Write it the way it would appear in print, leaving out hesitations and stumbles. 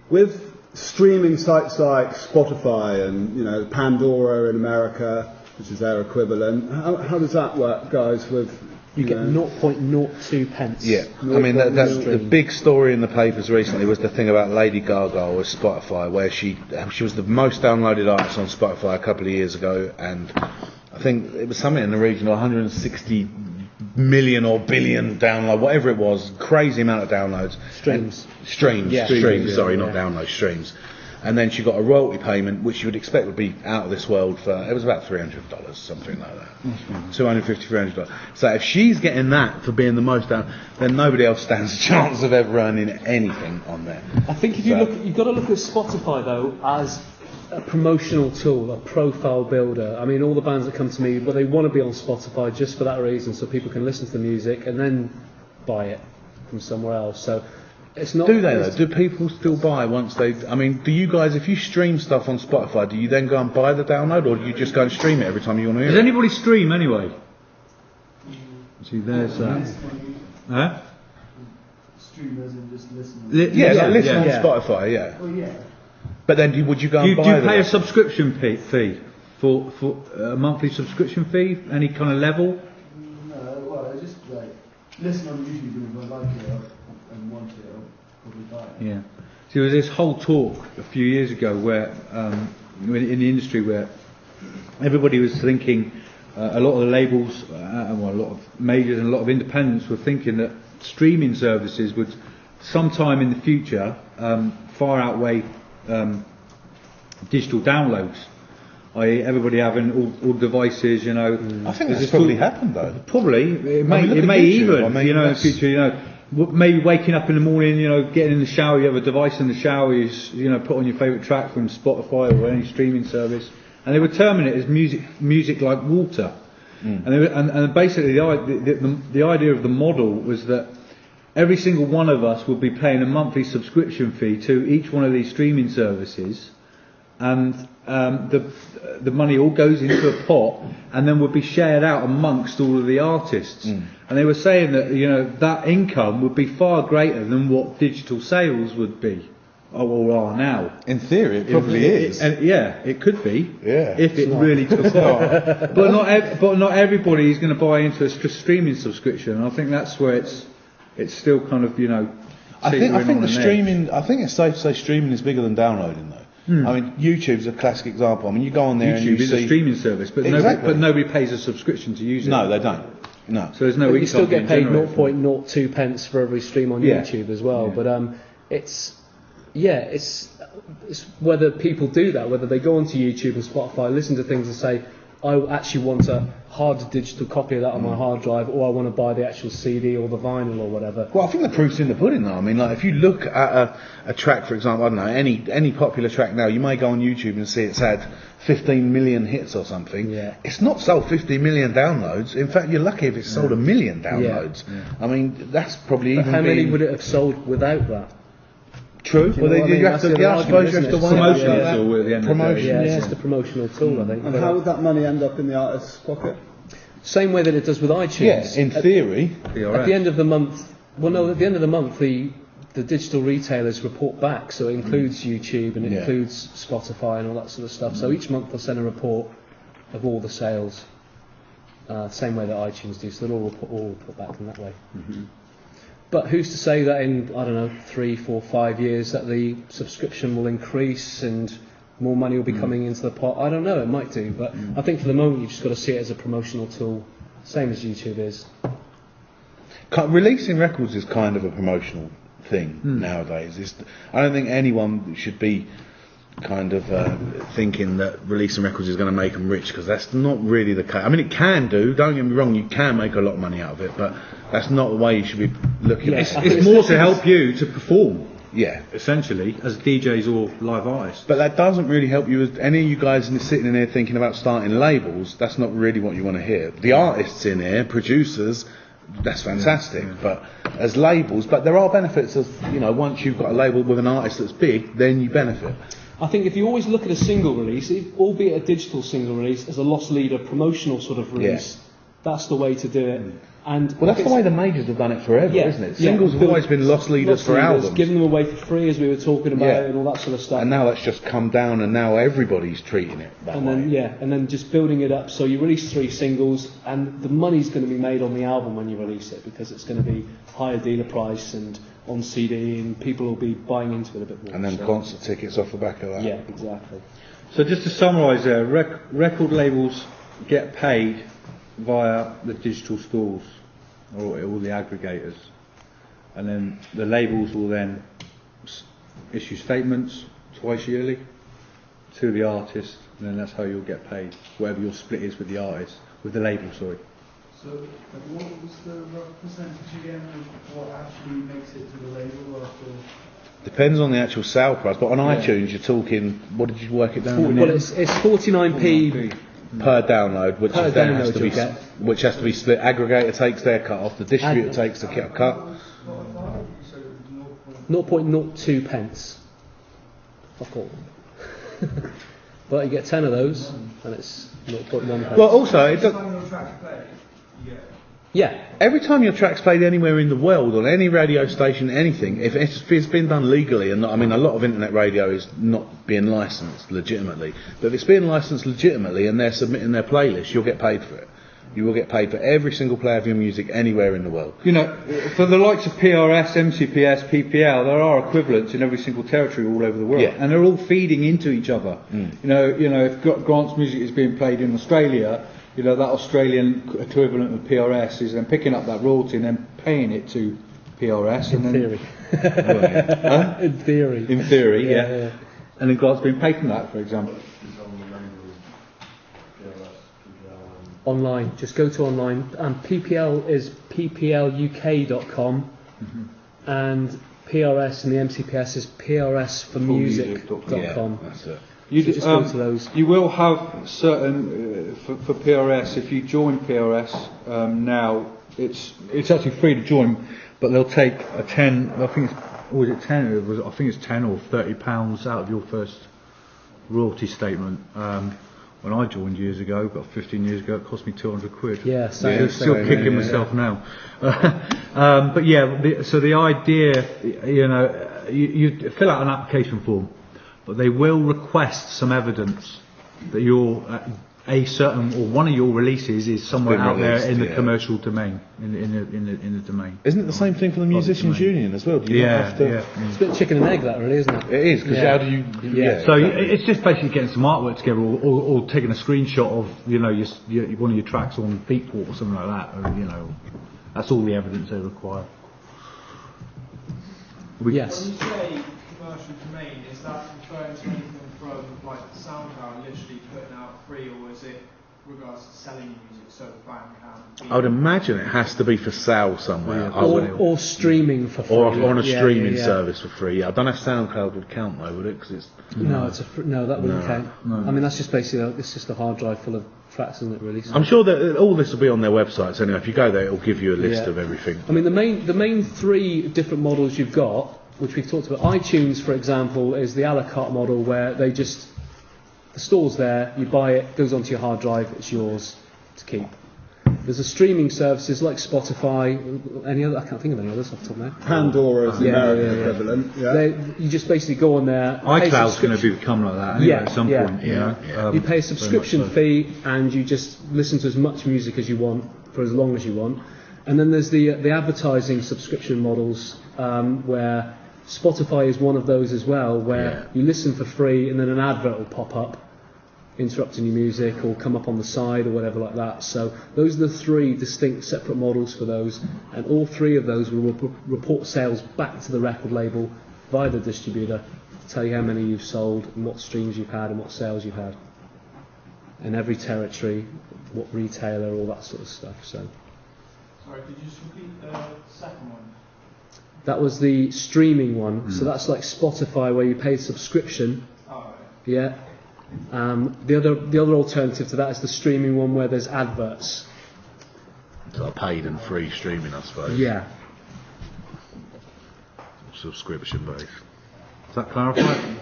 with streaming sites like Spotify and Pandora in America, which is their equivalent, how does that work, guys? With you get 0.02 pence. Yeah, I mean that's the big story in the papers recently was the thing about Lady Gaga with Spotify, where she was the most downloaded artist on Spotify a couple of years ago, and I think it was something in the region of 160 million or billion download, whatever it was, crazy amount of downloads. Streams. Sorry, not downloads, streams. And then she got a royalty payment, which you would expect would be out of this world for, it was about $300, something like that. $250, $300. So if she's getting that for being the most down, then nobody else stands a chance of ever earning anything on there. I think if you look, you've got to look at Spotify though as a promotional tool, a profile builder. I mean, all the bands that come to me, well, they want to be on Spotify just for that reason, so people can listen to the music and then buy it from somewhere else. So it's not. Do they though? Do people still buy once they? I mean, do you guys, if you stream stuff on Spotify, do you then go and buy the download, or do you just go and stream it every time you want to hear it? Does anybody stream anyway? See, there's that. Huh? Streamers and just listen. Listen on Spotify, yeah. Well, yeah. But then, would you go and buy? Do you pay a subscription fee for a monthly subscription fee? Any kind of level? No, well, I just like listen on YouTube, and if I like it and want it, I'll probably buy it. Yeah. So there was this whole talk a few years ago where, in the industry, where everybody was thinking, a lot of the labels, a lot of majors and a lot of independents were thinking that streaming services would, sometime in the future, far outweigh digital downloads, i.e. everybody having all devices, I think that's probably happened though. Probably, it may even, in the future, maybe waking up in the morning, getting in the shower, you have a device in the shower, you put on your favourite track from Spotify or any streaming service, and they were terming it as music like water. And basically the idea of the model was that every single one of us would be paying a monthly subscription fee to each one of these streaming services, and the money all goes into a pot and then would be shared out amongst all of the artists. And they were saying that that income would be far greater than what digital sales would be or are now. In theory, it probably is. It could be. Yeah, if it really took off. But not everybody is going to buy into a streaming subscription. And I think that's where it's still kind of I think the streaming. I think it's safe to say streaming is bigger than downloading though. I mean, YouTube's a classic example. I mean, you go on there and you is see a streaming service, but nobody pays a subscription to use it. No, they don't. No. So there's no. But you still get paid 0.02 pence for every stream on YouTube as well. Yeah. But it's whether people do that, whether they go onto YouTube and Spotify, listen to things and say, I actually want a hard digital copy of that on my hard drive, or I want to buy the actual CD or the vinyl or whatever. Well, I think the proof's in the pudding though. I mean, like if you look at a track, for example, I don't know, any popular track now, you may go on YouTube and see it's had 15 million hits or something. Yeah. It's not sold 15 million downloads. In fact, you're lucky if it's sold 1 million downloads. Yeah. I mean, that's probably but how many would it have sold without that? True. Well, you have to. I suppose you have to promotional tool at the end of the day. Yeah, it's just a promotional tool, I think. And how would that money end up in the artist's pocket? Same way that it does with iTunes. Yes, in theory. At the end of the month, at the end of the month, the digital retailers report back, so it includes YouTube and it includes Spotify and all that sort of stuff. So each month they'll send a report of all the sales, same way that iTunes do. So they'll all report back in that way. Mm-hmm. But who's to say that in, 3, 4, 5 years that the subscription will increase and more money will be coming into the pot? I don't know, it might do, but I think for the moment you've just got to see it as a promotional tool, same as YouTube is. Releasing records is kind of a promotional thing nowadays. I don't think anyone should be kind of thinking that releasing records is going to make them rich, because that's not really the case. I mean, it can do, don't get me wrong, you can make a lot of money out of it, but that's not the way you should be looking at it. It's more to help you to perform. Yeah, essentially, as DJs or live artists. But that doesn't really help you. As any of you guys sitting in here thinking about starting labels, that's not really what you want to hear. The artists in here, producers, that's fantastic. But as labels, but there are benefits as once you've got a label with an artist that's big, then you benefit. I think if you always look at a single release, albeit a digital single release, as a loss leader promotional sort of release, that's the way to do it. And well, that's the way the majors have done it forever, isn't it? Singles have always been loss leaders for albums. Giving them away for free, as we were talking about, and all that sort of stuff. And now that's just come down, and now everybody's treating it that way. And then just building it up. So you release 3 singles, and the money's going to be made on the album when you release it, because it's going to be higher dealer price and on CD, and people will be buying into it a bit more. And then concert tickets off the back of that. Yeah, exactly. So just to summarise there, record labels get paid via the digital stores or all the aggregators, and then the labels will then issue statements twice yearly to the artist, and then that's how you'll get paid, whatever your split is with the artist, with the label, sorry. So what was the rough percentage again of what actually makes it to the label after? Depends on the actual sale price, but on iTunes you're talking, what did you work it down to? Well, it's 49p per download, which per is then download has to be you'll get. which has to be split. Aggregator takes their cut off, the distributor takes the cut. 0.02 pence. Fuck all. But you get 10 of those, and it's 0.1 pence. Well, also it does, yeah. every time your track's played anywhere in the world, on any radio station, anything, if it's been done legally, and not, I mean, a lot of internet radio is not being licensed legitimately, but if it's being licensed legitimately and they're submitting their playlist, you'll get paid for it. You will get paid for every single play of your music anywhere in the world. You know, for the likes of PRS, MCPS, PPL, there are equivalents in every single territory all over the world, and they're all feeding into each other. You know, if Grant's music is being played in Australia, you know, that Australian equivalent of PRS is then picking up that royalty and then paying it to PRS. In theory. In theory, yeah. And then Grant's being paid from that, for example. Online, just go to online, and PPL is ppluk.com, and PRS and the MCPS is prsformusic.com. That's it. You just go to those. You will have certain for PRS. If you join PRS now, it's actually free to join, but they'll take a 10. I think it's I think it's £10 or £30 out of your first royalty statement. When I joined years ago, about 15 years ago, it cost me £200. Yeah, I'm still kicking myself now. But yeah, so the idea, you know, you fill out an application form, but they will request some evidence that you're a certain or one of your releases is somewhere out there in the commercial domain, in the domain. Isn't it the same thing for the Musicians Union as well? Do you not have to? It's a bit chicken and egg, that really, isn't it? It is, because how do you? So it's just basically getting some artwork together, or taking a screenshot of, you know, your one of your tracks on Beatport or something like that, or, you know, that's all the evidence they require. Yes. When you say commercial domain, is that referring to anything from like SoundCloud literally putting out free, or is it regards to selling music, so Bandcamp? I would imagine it has to be for sale somewhere, or streaming for free, or on a streaming service for free. I don't know if SoundCloud would count though, would it? Because it's no, that wouldn't count. No. I mean, that's just basically it's just a hard drive full of tracks, isn't it? Really. So I'm sure that all this will be on their websites anyway. If you go there, it'll give you a list of everything. I mean, the main 3 different models you've got, which we've talked about. iTunes, for example, is the a la carte model where the store's there, you buy it, goes onto your hard drive, it's yours to keep. There's a streaming services like Spotify, any other, I can't think of any others off the top of my head. Pandora is the American equivalent. You just basically go on there. iCloud's going to become like that anyway at some point. You pay a subscription fee and you just listen to as much music as you want for as long as you want. And then there's the advertising subscription models where Spotify is one of those as well, where you listen for free and then an advert will pop up interrupting your music or come up on the side or whatever like that. So those are the 3 distinct separate models for those, and all 3 of those will report sales back to the record label via the distributor to tell you how many you've sold and what streams you've had and what sales you've had in every territory, what retailer, all that sort of stuff. So sorry, could you just repeat the second one? that was the streaming one. So that's like Spotify where you pay a subscription. Yeah. The other alternative to that is the streaming one where there's adverts. So paid and free streaming, I suppose. Yeah. Subscription based. Does that clarify?